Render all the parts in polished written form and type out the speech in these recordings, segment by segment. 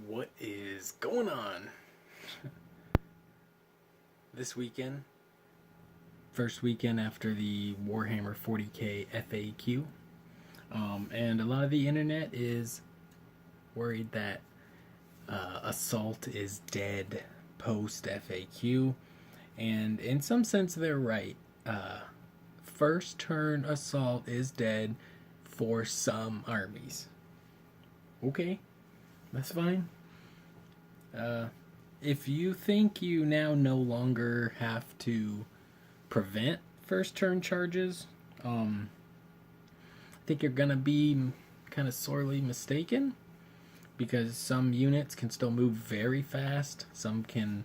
What is going on this weekend? First weekend after the Warhammer 40k FAQ. And a lot of the internet is worried that Assault is dead post FAQ. And in some sense, they're right. First turn Assault is dead for some armies. Okay, that's fine. If you think you now no longer have to prevent first turn charges, I think you're gonna be kind of sorely mistaken, because some units can still move very fast. Some can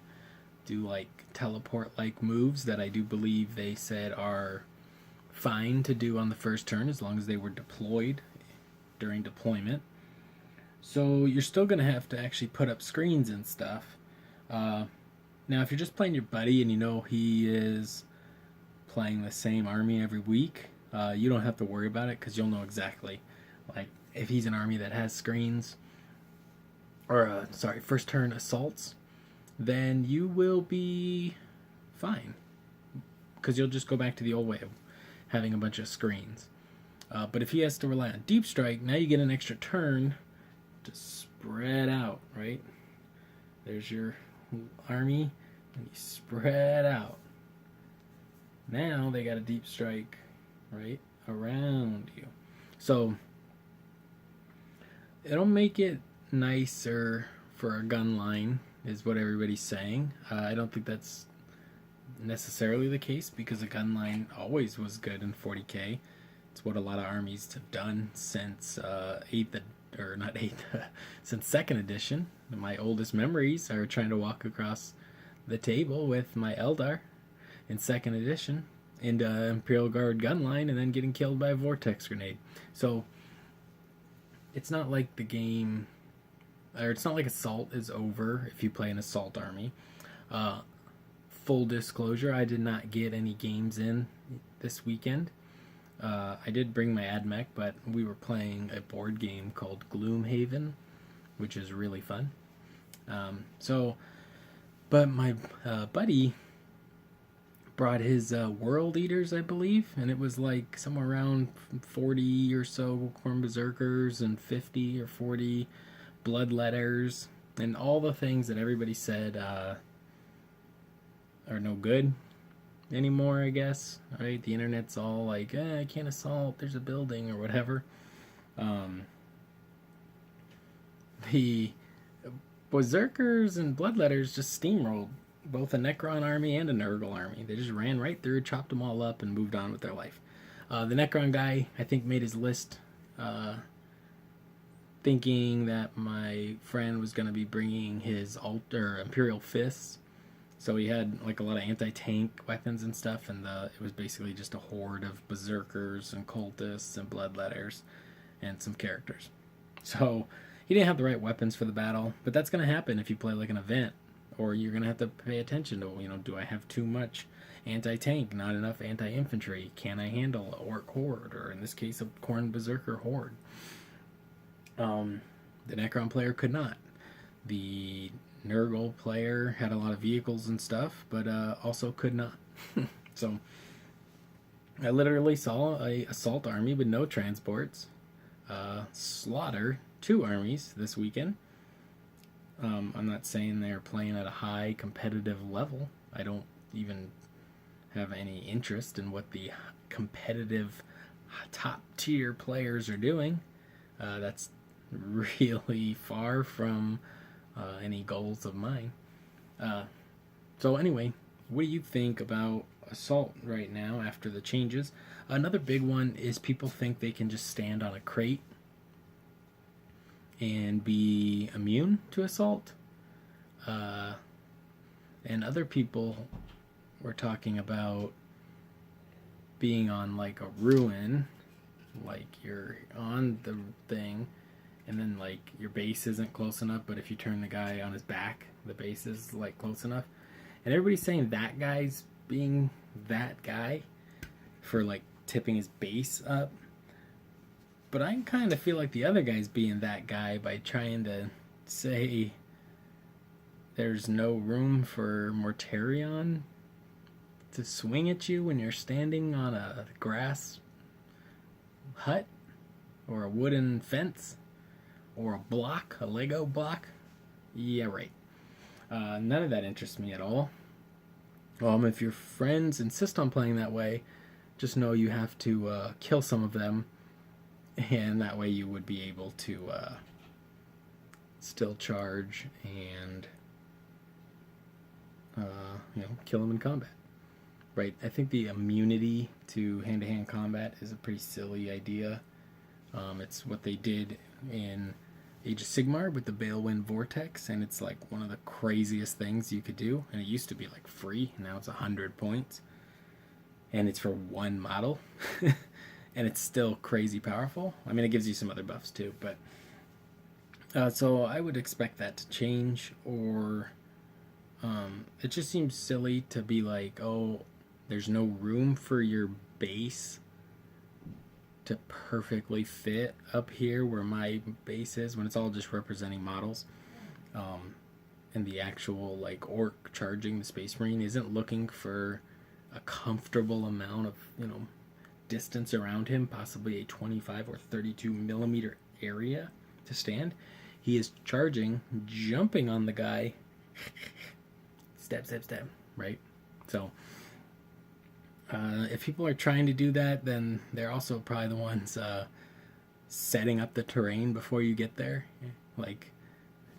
do like teleport like moves that I do believe they said are fine to do on the first turn as long as they were deployed during deployment. So you're still going to have to actually put up screens and stuff. Now, if you're just playing your buddy and you know he is playing the same army every week, you don't have to worry about it because you'll know exactly. Like, if he's an army that has screens, or, first turn assaults, then you will be fine. Because you'll just go back to the old way of having a bunch of screens. But if he has to rely on deep strike, now you get an extra turn to spread out, right? There's your army, and you spread out. Now they got a deep strike right around you. So it'll make it nicer for a gun line, is what everybody's saying. I don't think that's necessarily the case, because a gun line always was good in 40k. It's what a lot of armies have done since 8th, or not 8th, since 2nd edition. My oldest memories are trying to walk across the table with my Eldar in 2nd edition into Imperial Guard gun line and then getting killed by a vortex grenade. So it's not like the game, or it's not like Assault is over if you play an Assault army. Full disclosure, I did not get any games in this weekend. I did bring my AdMech, but we were playing a board game called Gloomhaven, which is really fun. But my buddy brought his World Eaters, I believe, and it was like somewhere around 40 or so Khorne Berserkers and 50 or 40 Bloodletters, and all the things that everybody said are no good anymore, I guess, right? The internet's all like, I can't assault, there's a building, or whatever. The Berserkers and Bloodletters just steamrolled both a Necron army and a Nurgle army. They just ran right through, chopped them all up, and moved on with their life. The Necron guy, I think, made his list thinking that my friend was going to be bringing his Imperial Fists. So he had like a lot of anti-tank weapons and stuff, and it was basically just a horde of Berserkers and Cultists and Bloodletters and some characters. So he didn't have the right weapons for the battle, but that's going to happen if you play like an event, or you're going to have to pay attention to, do I have too much anti-tank, not enough anti-infantry? Can I handle an Orc Horde, or in this case a Khorne Berserker Horde? The Necron player could not. The Nurgle player had a lot of vehicles and stuff, but also could not. So I literally saw a assault army with no transports slaughter 2 armies this weekend. I'm not saying they're playing at a high competitive level. I don't even have any interest in what the competitive top tier players are doing. That's really far from any goals of mine. So anyway, what do you think about Assault right now after the changes? Another big one is people think they can just stand on a crate and be immune to Assault. And other people were talking about being on like a ruin, like you're on the thing, and then like your base isn't close enough, but if you turn the guy on his back, the base is like close enough. And everybody's saying that guy's being that guy for like tipping his base up. But I kind of feel like the other guy's being that guy by trying to say there's no room for Mortarion to swing at you when you're standing on a grass hut or a wooden fence or a block, a Lego block? Yeah, right. None of that interests me at all. If your friends insist on playing that way, just know you have to kill some of them, and that way you would be able to still charge and kill them in combat. Right? I think the immunity to hand-to-hand combat is a pretty silly idea. It's what they did in Age of Sigmar with the Balewind Vortex, and it's like one of the craziest things you could do. And it used to be like free, now it's 100 points, and it's for one model, and it's still crazy powerful. I mean, it gives you some other buffs too, but so I would expect that to change, or it just seems silly to be like, oh, there's no room for your base to perfectly fit up here where my base is, when it's all just representing models. And the actual like orc charging the Space Marine isn't looking for a comfortable amount of distance around him, possibly a 25 or 32 millimeter area to stand. He is charging, jumping on the guy, stab, stab, stab, right? So if people are trying to do that, then they're also probably the ones setting up the terrain before you get there, like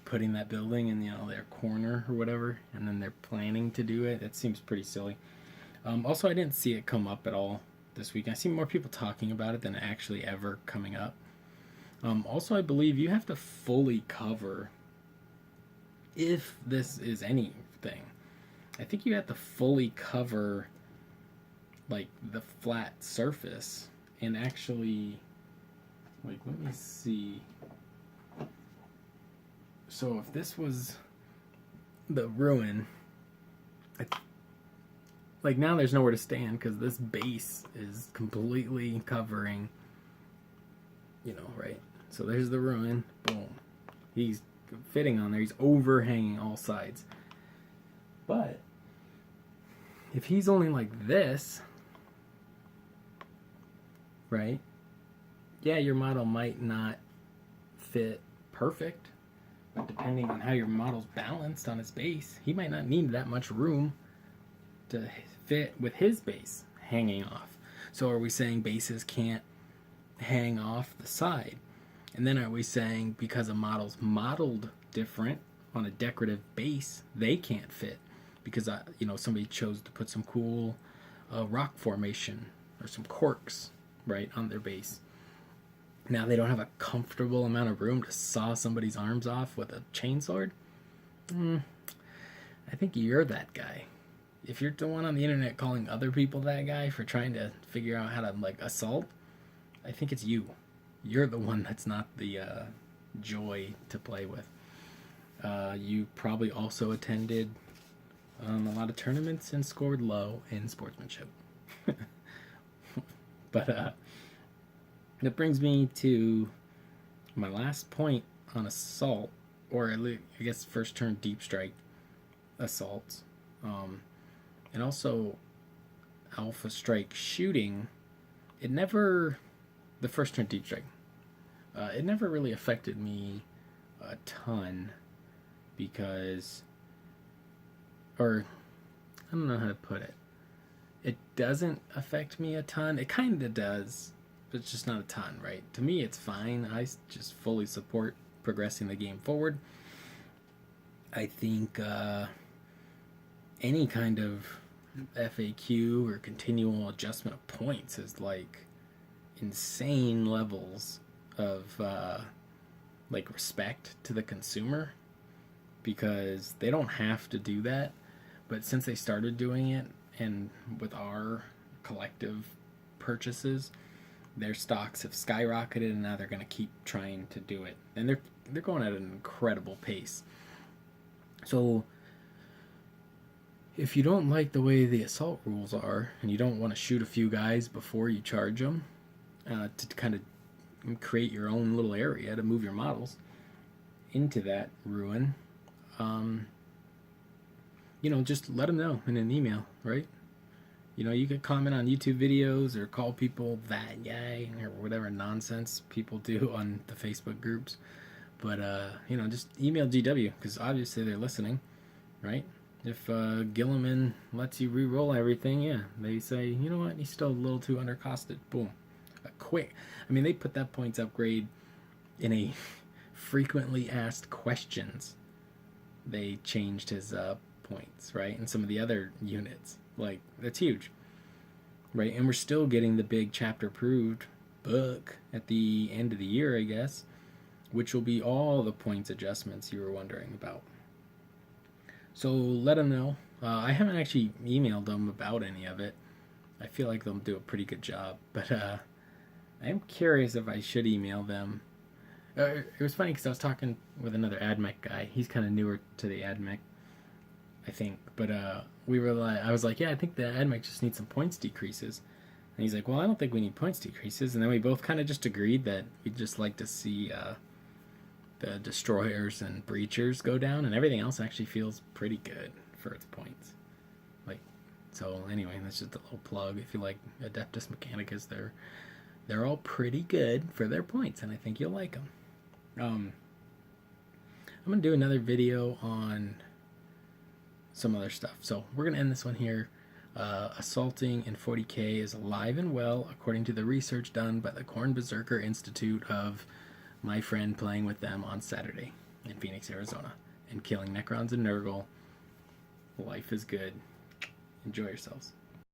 putting that building in their corner or whatever, and then they're planning to do it. That seems pretty silly. Also, I didn't see it come up at all this week. I see more people talking about it than actually ever coming up. Also, I believe you have to fully cover, if this is anything, I think you have to fully cover like the flat surface, and actually, like, let me see. So if this was the ruin, like now there's nowhere to stand because this base is completely covering, right? So there's the ruin, boom. He's fitting on there, he's overhanging all sides. But if he's only like this, right? Yeah, your model might not fit perfect, but depending on how your model's balanced on its base, he might not need that much room to fit with his base hanging off. So are we saying bases can't hang off the side? And then are we saying because a model's modeled different on a decorative base, they can't fit? Because somebody chose to put some cool rock formation or some corks right on their base. Now they don't have a comfortable amount of room to saw somebody's arms off with a chainsword. I think you're that guy. If you're the one on the internet calling other people that guy for trying to figure out how to like assault, I think it's you. You're the one that's not the joy to play with. You probably also attended a lot of tournaments and scored low in sportsmanship. But that brings me to my last point on assault, or I guess first turn deep strike assaults, and also alpha strike shooting. The first turn deep strike, it never really affected me a ton because, or I don't know how to put it. It doesn't affect me a ton. It kind of does, but it's just not a ton, right? To me, it's fine. I just fully support progressing the game forward. I think any kind of FAQ or continual adjustment of points is like insane levels of like respect to the consumer, because they don't have to do that, but since they started doing it, and with our collective purchases, their stocks have skyrocketed, and now they're going to keep trying to do it, and they're going at an incredible pace. So if you don't like the way the assault rules are, and you don't want to shoot a few guys before you charge them, to kind of create your own little area to move your models, into that ruin, just let them know in an email, right? You could comment on YouTube videos or call people that guy or whatever nonsense people do on the Facebook groups. But, just email GW because obviously they're listening, right? If Gilliman lets you re-roll everything, yeah, they say, you know what, he's still a little too undercosted. Boom. They put that points upgrade in a frequently asked questions. They changed his points, right? And some of the other units. Like, that's huge. Right? And we're still getting the big chapter approved book at the end of the year, I guess, which will be all the points adjustments you were wondering about. So let them know. I haven't actually emailed them about any of it. I feel like they'll do a pretty good job, but I am curious if I should email them. It was funny because I was talking with another AdMech guy. He's kind of newer to the AdMech, I think. But I was like, yeah, I think the AdMech just needs some points decreases. And he's like, well, I don't think we need points decreases. And then we both kind of just agreed that we'd just like to see the destroyers and breachers go down, and everything else actually feels pretty good for its points. So anyway, that's just a little plug. If you like Adeptus Mechanicus, they're all pretty good for their points, and I think you'll like them. I'm gonna do another video on some other stuff. So we're gonna end this one here. Assaulting in 40k is alive and well, according to the research done by the Khorne Berserker Institute of my friend playing with them on Saturday in Phoenix, Arizona, and killing Necrons and Nurgle. Life is good. Enjoy yourselves.